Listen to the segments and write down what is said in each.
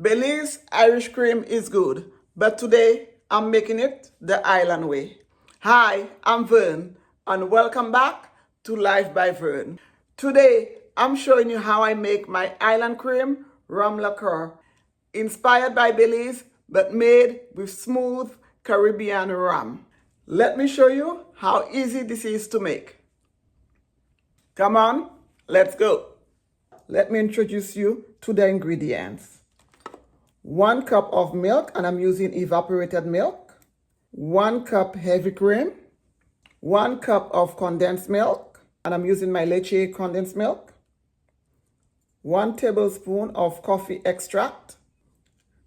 Belize Irish cream is good, but today I'm making it the island way. Hi, I'm Vern, and welcome back to Life by Vern. Today I'm showing you how I make my island cream rum liqueur, inspired by Belize, but made with smooth Caribbean rum. Let me show you how easy this is to make. Come on, let's go. Let me introduce you to the ingredients. 1 cup of milk, and I'm using evaporated milk. 1 cup heavy cream. 1 cup of condensed milk, and I'm using my Liqueur condensed milk. 1 tablespoon of coffee extract.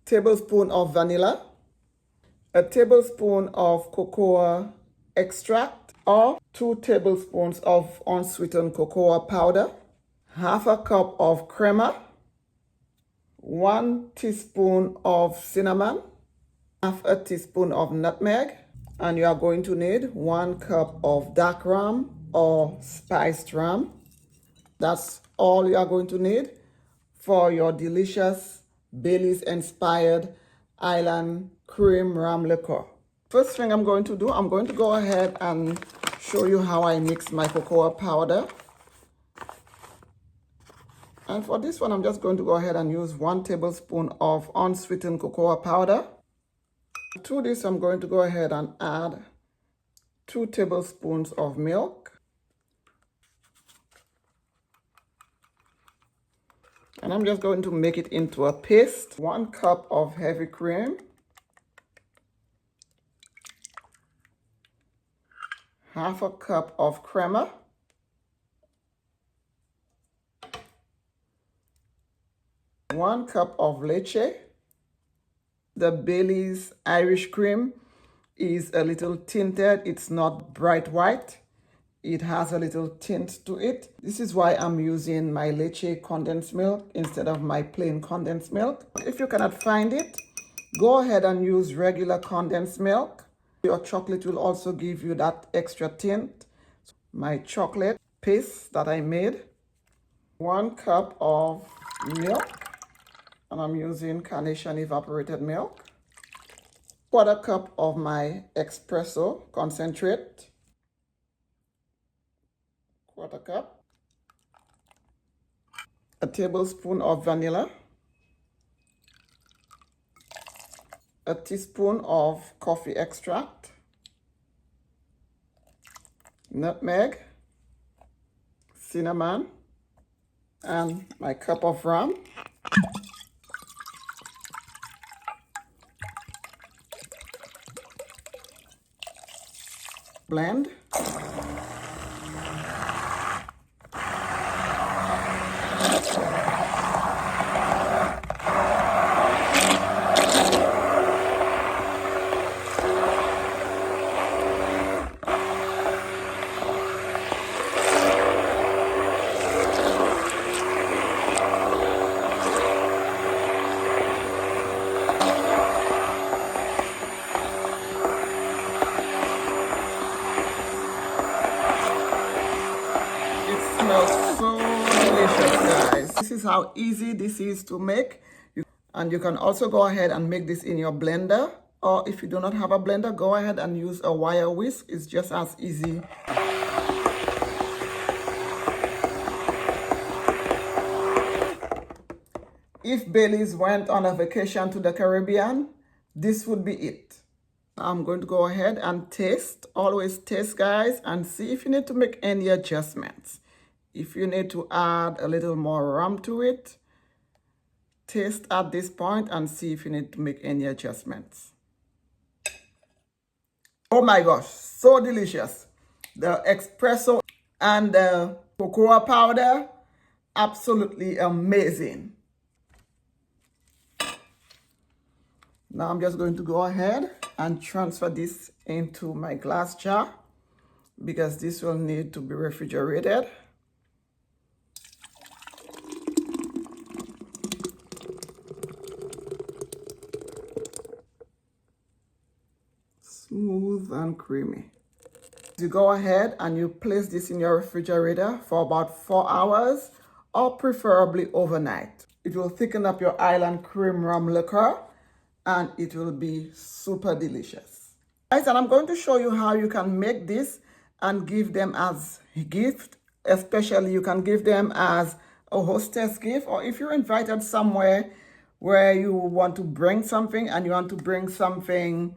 Tablespoon of vanilla. A tablespoon of cocoa extract, or 2 tablespoons of unsweetened cocoa powder. Half a cup of crema. 1 teaspoon of cinnamon, half a teaspoon of nutmeg, and you are going to need 1 cup of dark rum or spiced rum. That's all you are going to need for your delicious Belize inspired island cream rum liqueur. First thing I'm going to do, I'm going to go ahead and show you how I mix my cocoa powder. And for this one, I'm just going to go ahead and use 1 tablespoon of unsweetened cocoa powder. To this, I'm going to go ahead and add 2 tablespoons of milk. And I'm just going to make it into a paste. 1 cup of heavy cream. Half a cup of crema. 1 cup of leche. The Belize Irish cream is a little tinted. It's not bright white. It has a little tint to it. This is why I'm using my Liqueur condensed milk instead of my plain condensed milk. If you cannot find it, go ahead and use regular condensed milk. Your chocolate will also give you that extra tint. My chocolate paste that I made. 1 cup of milk. And I'm using carnation evaporated milk. 1/4 cup of my expresso concentrate. 1/4 cup. A tablespoon of vanilla. A teaspoon of coffee extract. Nutmeg. Cinnamon. And my cup of rum. Blend. Smells so delicious, guys. This is how easy this is to make. And you can also go ahead and make this in your blender, or if you do not have a blender, go ahead and use a wire whisk. It's just as easy. If Belize went on a vacation to the Caribbean, this would be it. I'm going to go ahead and taste. Always taste, guys, and see if you need to make any adjustments. If you need to add a little more rum to it, taste at this point and see if you need to make any adjustments. Oh my gosh, so delicious. The espresso and the cocoa powder, absolutely amazing. Now I'm just going to go ahead and transfer this into my glass jar because this will need to be refrigerated. Smooth and creamy. You go ahead and you place this in your refrigerator for about 4 hours or preferably overnight. It will thicken up your island cream rum liqueur and it will be super delicious. Guys, and I'm going to show you how you can make this and give them as a gift. Especially you can give them as a hostess gift, or if you're invited somewhere where you want to bring something and you want to bring something,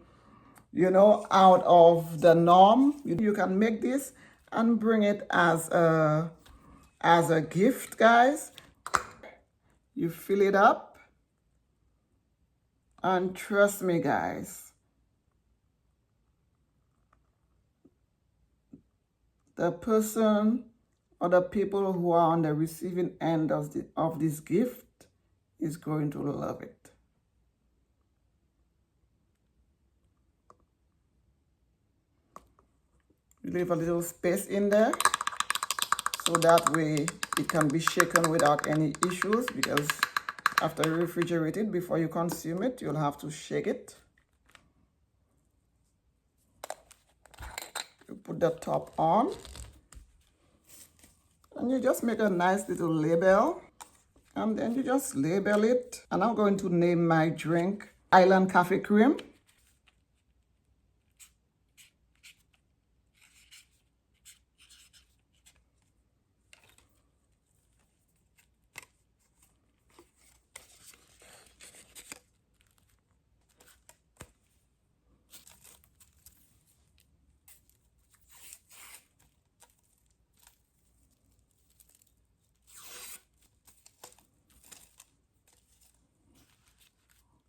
you know, out of the norm, you can make this and bring it as a gift, guys. You fill it up, and trust me, guys, the person or the people who are on the receiving end of this gift is going to love it. You leave a little space in there so that way it can be shaken without any issues, because after you refrigerate it, before you consume it, you'll have to shake it. You put the top on and you just make a nice little label, and then you just label it. And I'm going to name my drink Island Coffee Cream.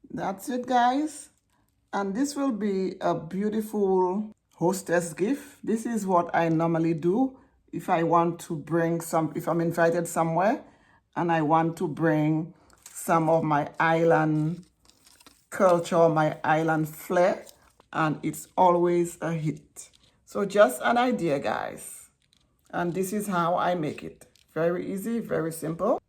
That's it, guys. And this will be a beautiful hostess gift. This is what I normally do if I want to bring if I'm invited somewhere and I want to bring some of my island culture, my island flair, and it's always a hit. So just an idea, guys. And this is how I make it. Very easy, very simple.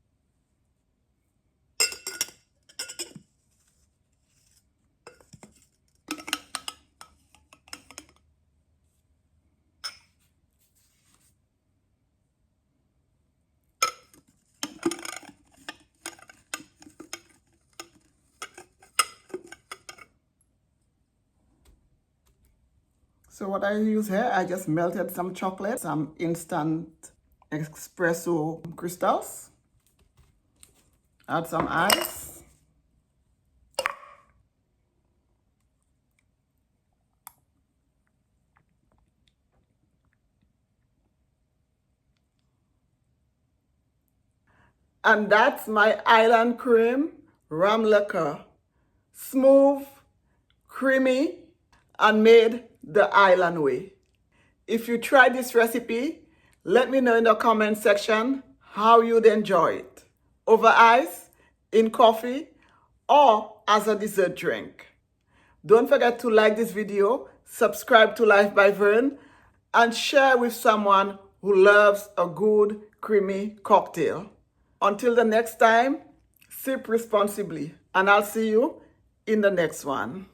So what I use here, I just melted some chocolate, some instant expresso crystals, add some ice, and that's my island cream rum liqueur. Smooth, creamy, and made the island way. If you try this recipe, let me know in the comment section how you'd enjoy it. Over ice, in coffee, or as a dessert drink. Don't forget to like this video, subscribe to Life by Vern, and share with someone who loves a good, creamy cocktail. Until the next time, sip responsibly, and I'll see you in the next one.